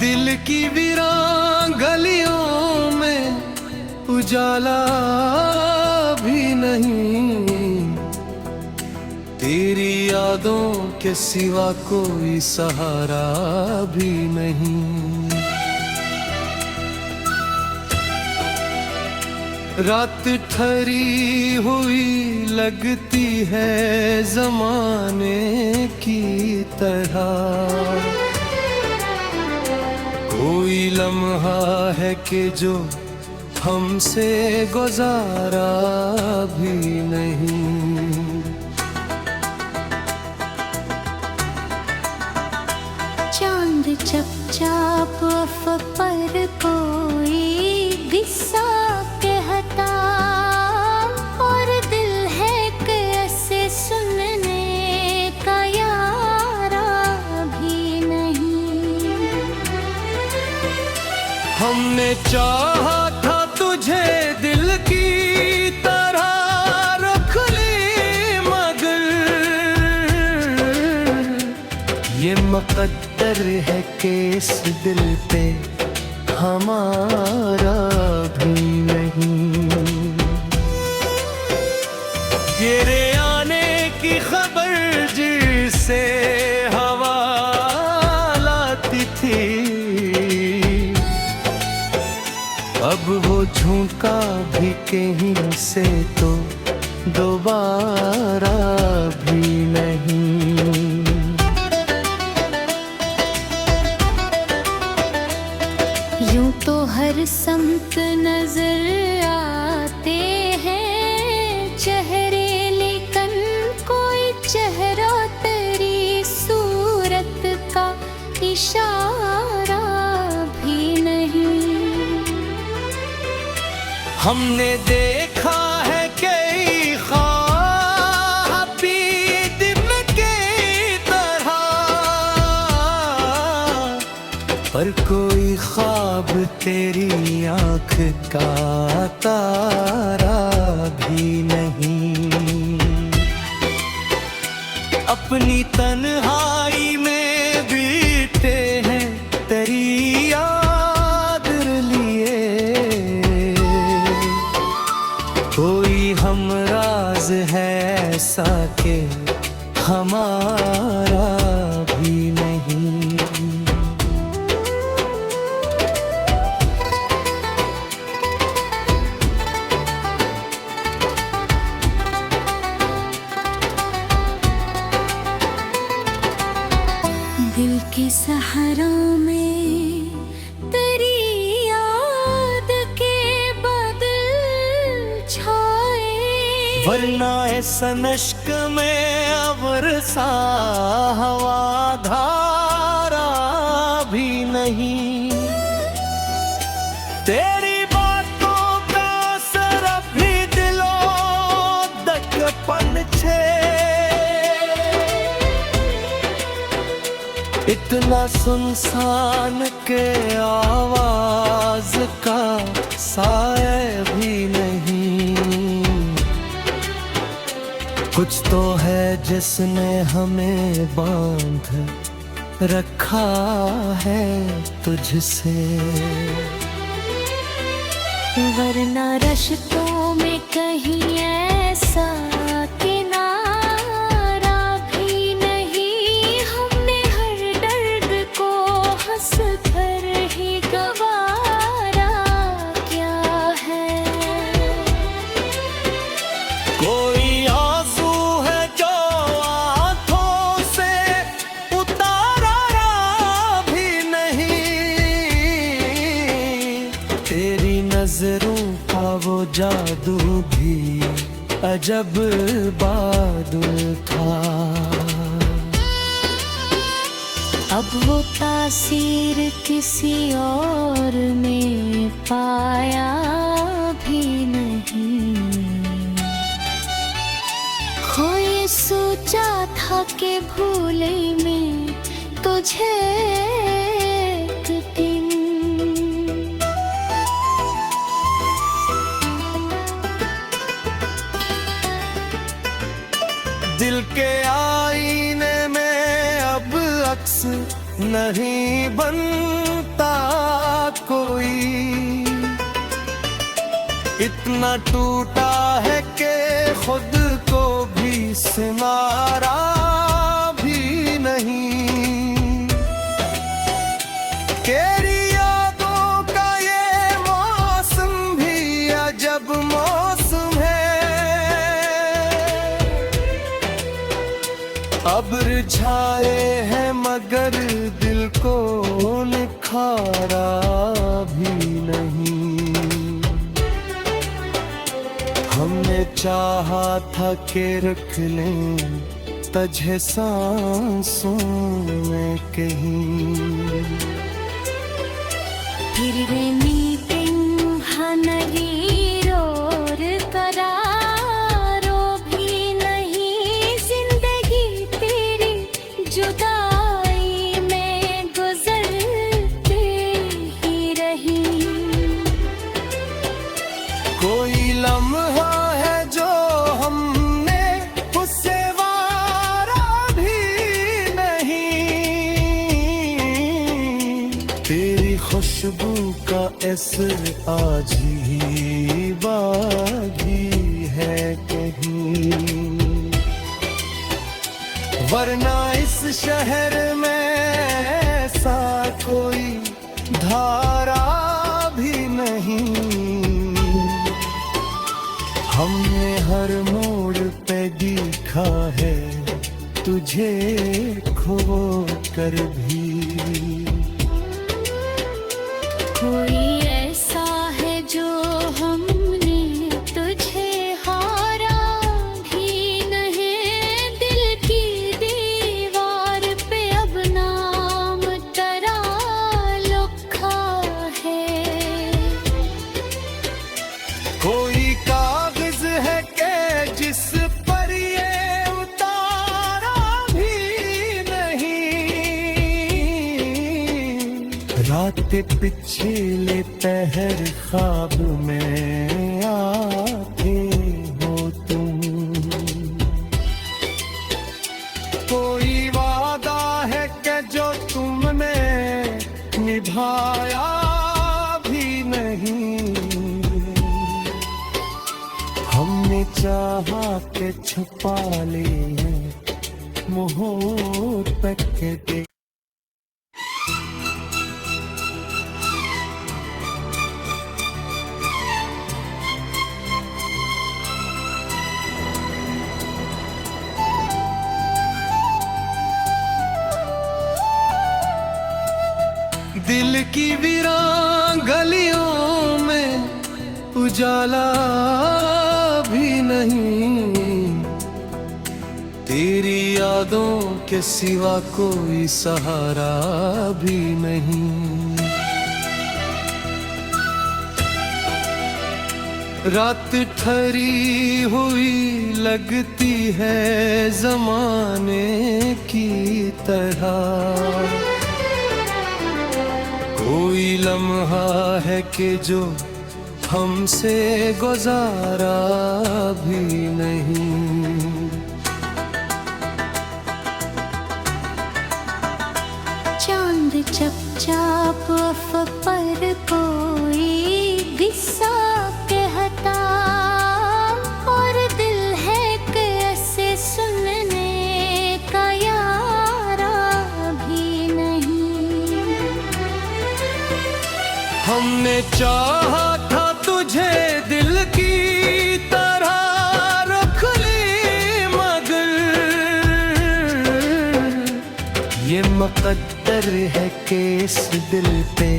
दिल की वीरान गलियों में उजाला भी नहीं, तेरी यादों के सिवा कोई सहारा भी नहीं। रात ठहरी हुई लगती है जमाने की तरह, कोई लम्हा है कि जो हमसे गुजारा भी नहीं। चांद चपचाप पर कोई किस्सा कहता, और दिल है कि ऐसे सुनने का यारा भी नहीं। हमने चाहा था तुझे दिल की तरह रख ली, मगर ये मुकद्दर है कि इस दिल पे हमारा भी नहीं। तेरे आने की खबर जिसे हवा लाती थी, अब वो झोंका भी कहीं से तो दोबारा भी नहीं। यूं तो हर समत नजर आते हैं चेहरे, लेकिन कोई चेहरा तेरी सूरत का इशारा भी नहीं। हमने देखा है कई ख्वाब दिन की तरह, पर कोई ख्वाब तेरी आँख का तारा भी नहीं। अपनी तन्हाई में बीते हैं तेरी याद लिए, कोई हमराज है ऐसा के हमारा भी नहीं। दिल के सहारा में तेरी याद के बादल छाए, वरना ऐसा नश्क में अबर सा हवा धारा भी नहीं। तेरी बातों का असर भी दिलों तक पनछे, इतना सुनसान के आवाज का साए भी नहीं। कुछ तो है जिसने हमें बांध रखा है तुझसे, वरना रश्तों में कहीं ऐसा किनारा भी नहीं। हमने हर दर्द को हंस कर ही गवारा क्या है। कोई आंसू है जो आंखों से उतारा भी नहीं, तेरी नजरों का वो जादू भी अजब बादल था। अब वो तासीर किसी और ने पाया भी नहीं। कोई सोचा था कि भूले में तुझे एक दिन, दिल के आईने में अब अक्स नहीं बनता कोई। इतना टूटा है कि खुद को भी संवारा भी नहीं। तेरी यादों का ये मौसम भी अजब मौसम है। अब्र छाए हैं मगर दिल को निखारा भी नहीं। हमने चाहा था कि रख लें तुझे सांसों में कहीं। फिर मीटिंग हनरीरोर करारो भी नहीं। जिंदगी तेरी जुदाई में गुजरती ही रही। कोई लम्हा है जो हमने उससे वारा भी नहीं। तेरी खुशबू का असर आज ही बाकी है कहीं। वरना इस शहर में ऐसा कोई धारा भी नहीं। हमने हर मोड़ पे देखा है तुझे खो कर भी। कोई ऐसा है जो हमने तुझे हारा भी नहीं। दिल की दीवार पे अब नाम तेरा लिखा है। कोई कागज है के जिस पर ये उतारा भी नहीं। रात पिछले पहर ख्वाब में आते हो तुम। कोई वादा है कि जो तुमने निभाया भी नहीं। हमने चाहा के छुपा ले मोहब्बत के दे। दिल की वीरान गलियों में उजाला भी नहीं। तेरी यादों के सिवा कोई सहारा भी नहीं। रात ठहरी हुई लगती है जमाने की तरह। कोई लम्हा है कि जो हमसे गुजारा भी नहीं। चांद चपचाप पर कोई किस्सा कहता। और दिल है कि ऐसे सुनने का यारा भी नहीं। हमने चाहा था तुझे दिल की तरह रख ली मगर ये मुकद्दर है कि इस दिल पे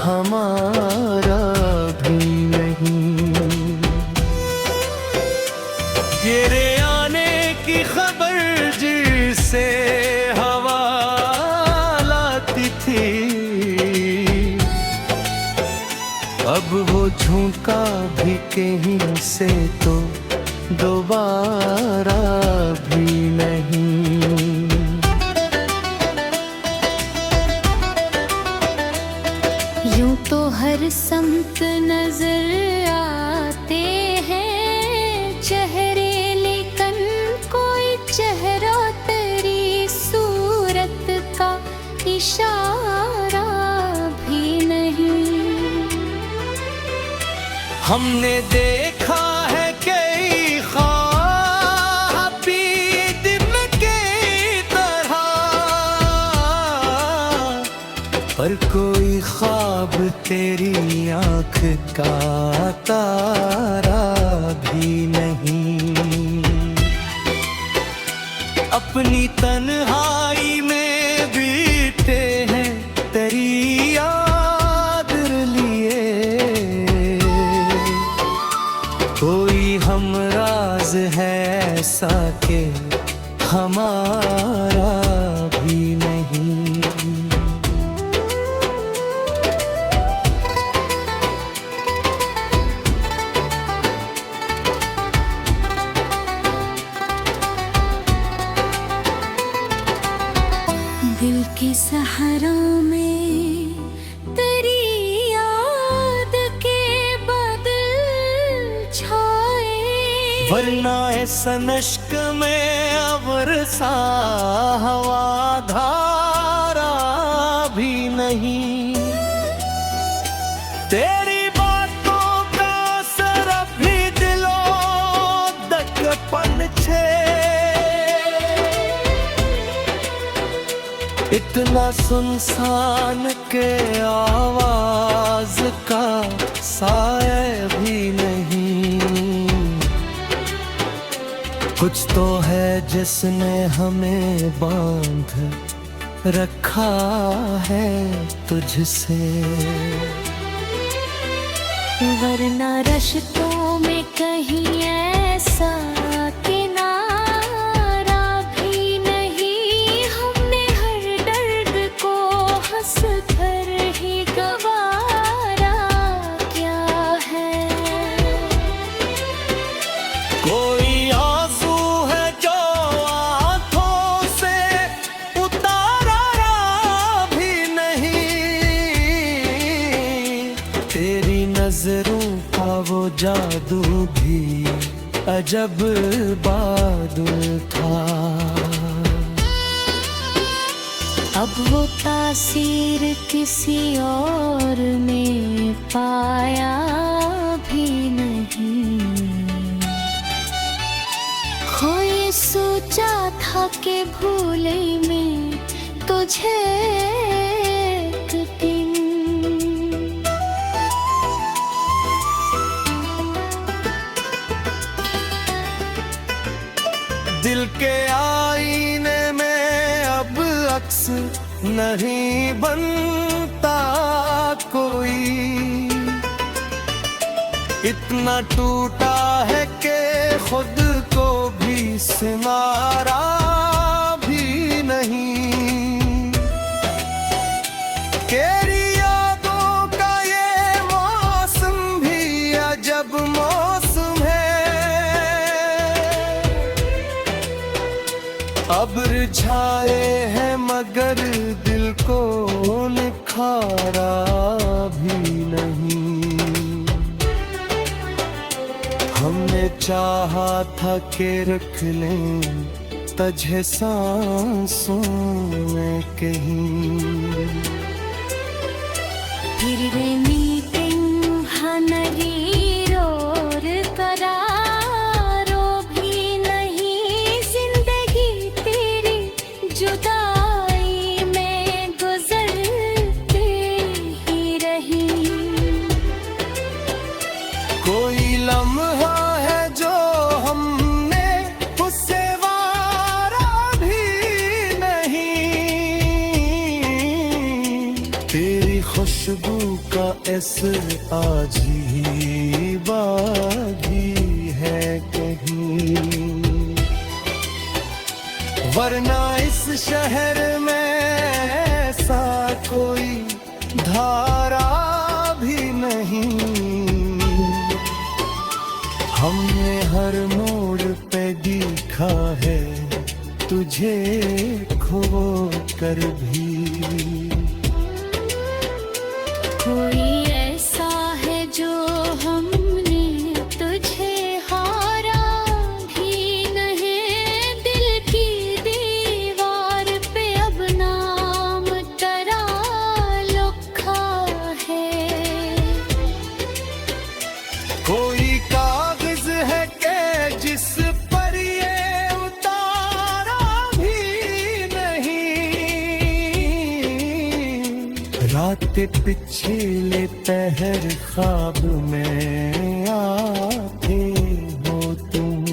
हमारा भी नहीं। तेरे आने की खबर जिसे हवा लाती थी अब वो झुका भी कहीं से तो दोबारा भी नहीं। यूं तो हर समत नजर आते हैं चेहरे, लेकिन कोई चेहरा तेरी सूरत का इशारा भी नहीं। हमने देखा है कई ख्वाब भी दिन की तरह, पर कोई ख्वाब तेरी आँख का तारा भी नहीं। अपनी तन्हाई में बीते हैं तेरी याद लिए, कोई हमराज है ऐसा के हमारा भी नहीं। दिल के सहारा में तेरी याद के बादल छाए, वरना ऐसा नश्क में अवर सा हवा धारा भी नहीं। तेरी बातों का असर भी दिलों दकपन छे, इतना सुनसान के आवाज का साए भी नहीं। कुछ तो है जिसने हमें बांध रखा है तुझसे, वरना रश्तों में कहीं ऐसा किनारा भी नहीं। हमने हर दर्द को हंस कर ही गवारा क्या है। कोई आंसू है जो आंखों से उतारा भी नहीं। तेरी नजरों का वो जादू भी अजब बादल था। अब वो तासीर किसी और ने पाया भी नहीं। कोई सोचा था कि भूले मैं तुझे एक दिन। दिल के आईने में अब अक्स नहीं बनता कोई, इतना टूटा है कि खुद को भी संवारा भी नहीं। तेरी यादों का ये मौसम भी अजब मौसम है, अब्र छाए हैं मगर दिल को निखारा भी नहीं। हमने चाहा था कि रख लें तुझे सांसों में कहीं, फिर वे मीटिंग हनरी रोर करारो भी नहीं। जिंदगी तेरी जुदाई में गुजरती ही रही। कोई लम्हा है जो हमने उससे वारा भी नहीं। तेरी खुशबू का एसर आज ही बागी है कहीं, वरना इस शहर में ऐसा कोई धारा भी नहीं। हमने हर मोड़ पे देखा है तुझे खो कर भी। कोई ऐसा है जो हमने तुझे हारा भी नहीं। दिल की दीवार पे अब नाम आते पिछले पहर ख्वाब में आते हो तुम।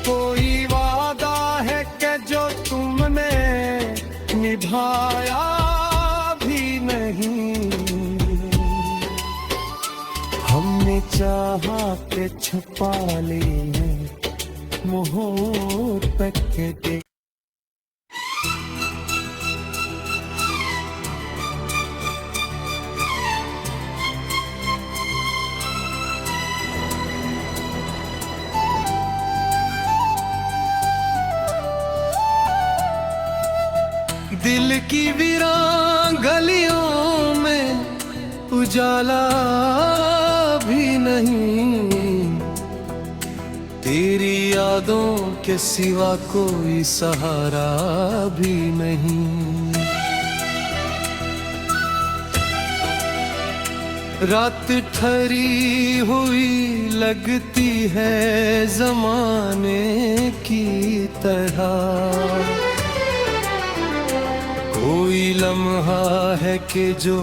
कोई वादा है कि जो तुमने निभाया भी नहीं। हमने चाहा के छुपा लिए मोहब्बत के दे। दिल की वीरान गलियों में उजाला भी नहीं। तेरी यादों के सिवा कोई सहारा भी नहीं। रात ठहरी हुई लगती है जमाने की तरह। कोई लम्हा है कि जो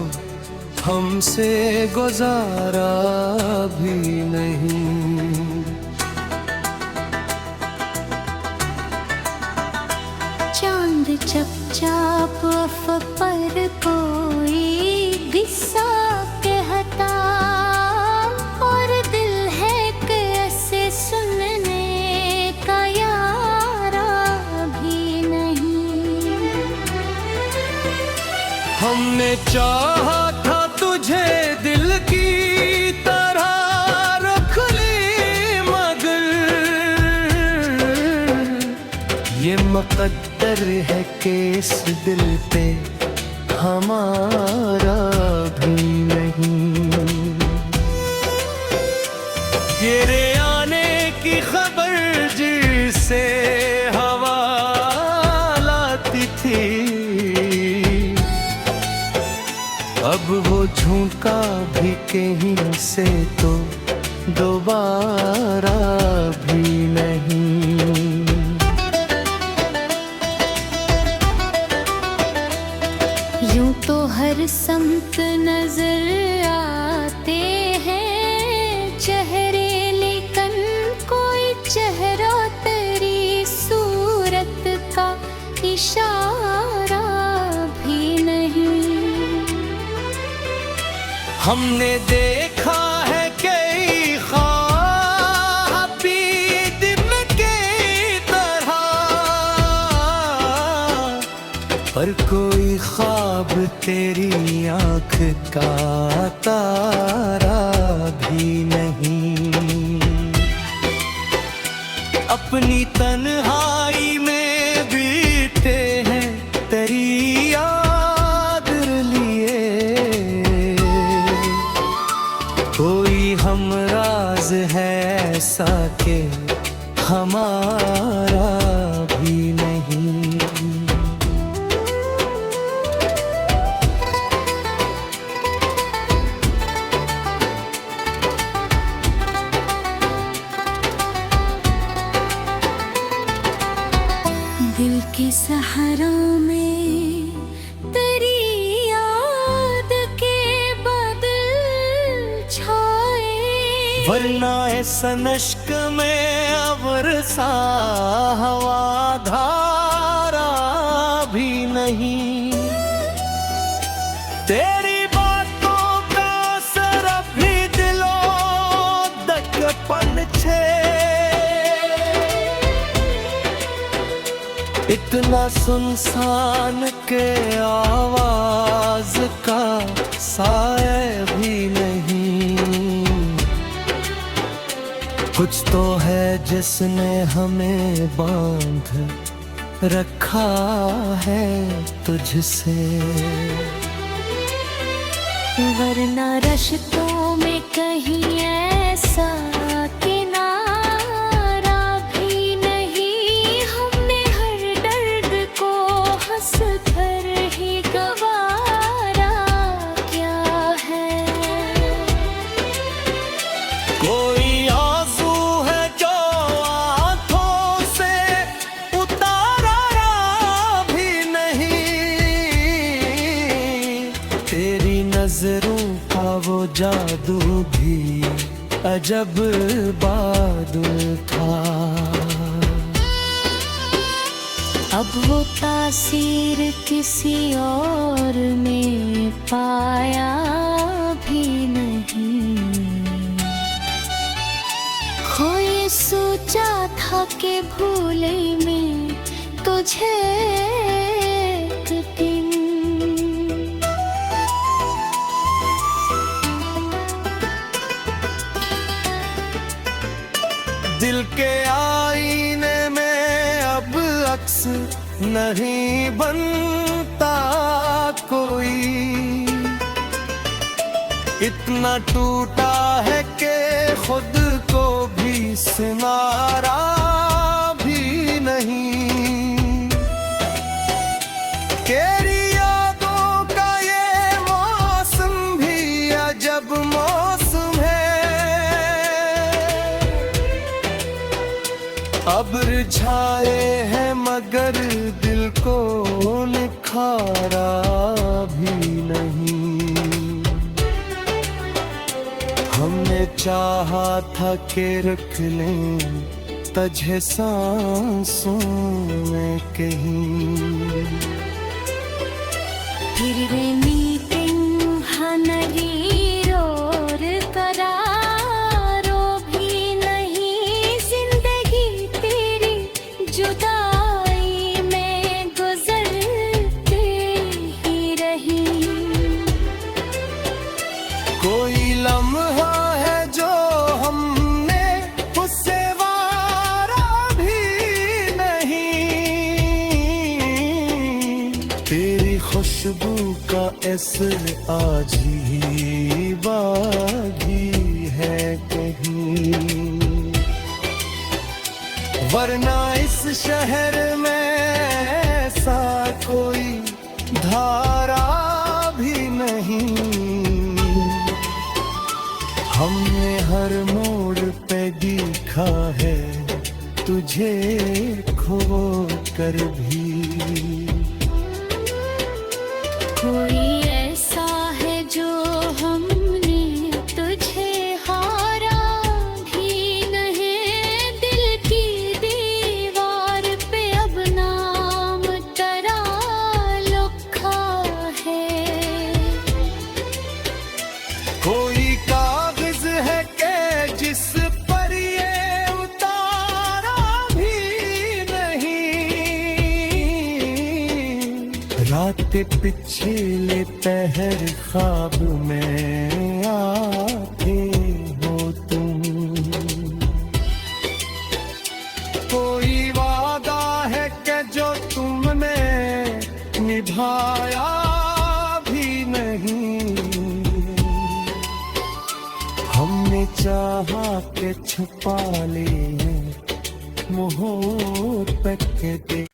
हमसे गुजारा भी नहीं। चांद चपचाप पर कोई किस्सा कहता और दिल है कि ऐसे सुनने का यारा भी नहीं। हमने चाहा था तुझे दिल की तरह रख ली मगर ये मुकद्दर है कि इस दिल पे हमारा भी नहीं। तेरे आने की खबर जिसे हवा लाती थी अब वो झुका भी कहीं से तो दोबारा भी नहीं। यूं तो हर समत नजर आते हैं चेहरे, लेकिन कोई चेहरा तेरी सूरत का इशारा भी नहीं। हमने देखा है कई ख्वाब भी दिन की तरह, पर कोई ख्वाब तेरी आँख का तारा भी नहीं। अपनी तन्हाई में बीते हैं तेरी याद लिए, कोई हमराज है ऐसा के हमारा भी नहीं। दिल के सहारा में तेरी याद के बादल छाए, वरना ऐसा नश्क में अवर सा हवा धारा भी नहीं। तेरी बातों का असर भी दिलों दकपन छे, इतना सुनसान के आवाज का साए भी नहीं। कुछ तो है जिसने हमें बांध रखा है तुझसे, वरना रश्तों में कहीं ऐसा किनारा भी नहीं। हमने हर दर्द को हंस कर ही गवारा क्या है। कोई आंसू है जो आंखों से उतारा भी नहीं। जादू भी अजब बादल था। अब वो तासीर किसी और में पाया भी नहीं। कोई सोचा था कि भूले मैं तुझे एक दिन। दिल के आईने में अब अक्स नहीं बनता कोई। इतना टूटा है कि खुद को भी संवारा भी नहीं। तेरी यादों का ये मौसम भी अजब मौसम है। अब्र छाए हैं मगर दिल को निखारा भी नहीं। हमने चाहा था कि रख लें तुझे सांसों में कहीं। फिर वे मीटिंग हनरी और करारो भी नहीं। जिंदगी तेरी जुदाई में गुजरती ही रही। कोई लम्हा है जो हमने उससे वारा भी नहीं। तेरी खुशबू का असर आज ही बागी है कहीं। वरना इस शहर में ऐसा कोई धारा भी नहीं। हमने हर मोड़ पे देखा है तुझे खो कर भी। कोई ऐसा है जो हमने तुझे हारा भी नहीं। दिल की दीवार पे अब नाम तेरा लिखा है। कोई कागज है कि जिस पर ये उतारा भी नहीं। रात पिछले पहर ख्वाब में आते हो तुम। कोई वादा है कि जो तुमने निभाया भी नहीं। हमने चाहा के छुपा ले मोहब्बत के दे।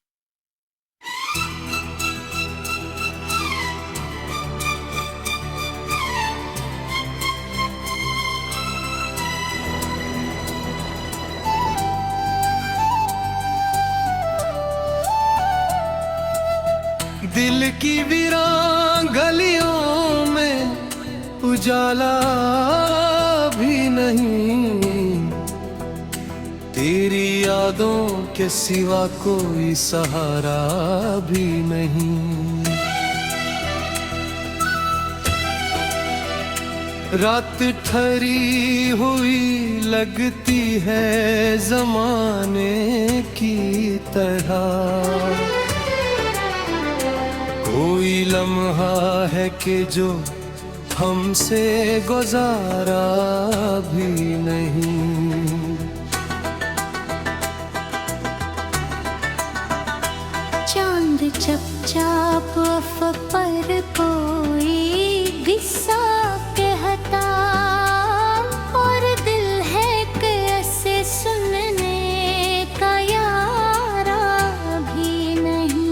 दिल की वीरान गलियों में उजाला भी नहीं। तेरी यादों के सिवा कोई सहारा भी नहीं। रात ठहरी हुई लगती है जमाने की तरह। कोई लम्हा है कि जो हमसे गुजारा भी नहीं। चांद चपचाप पर कोई किस्सा कहता और दिल है कैसे सुनने का यारा भी नहीं।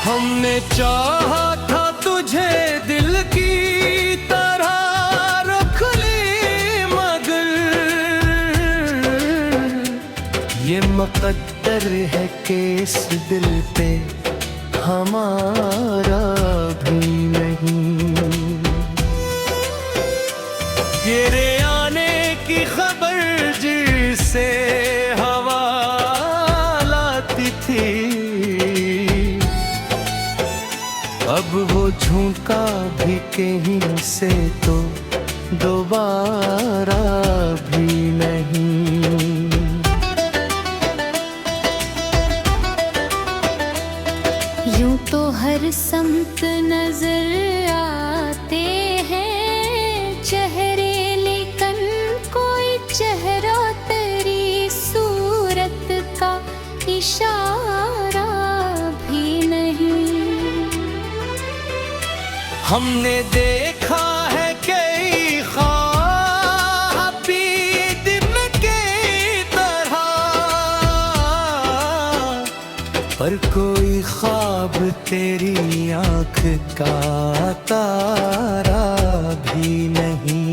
हमने चाहा था तुझे दिल की तरह रख ली मगर ये मुकद्दर है कि इस दिल पे हमारा भी नहीं। तेरे आने की खबर जिसे हवा लाती थी, अब वो झोंका भी कहीं से तो दोबारा भी नहीं। यूं तो हर समत नजर आते हैं चेहरे, लेकिन कोई चेहरा तेरी सूरत का इशारा भी नहीं। हमने देखा है कई ख्वाब दिन की तरह, पर कोई ख्वाब तेरी आँख का तारा भी नहीं।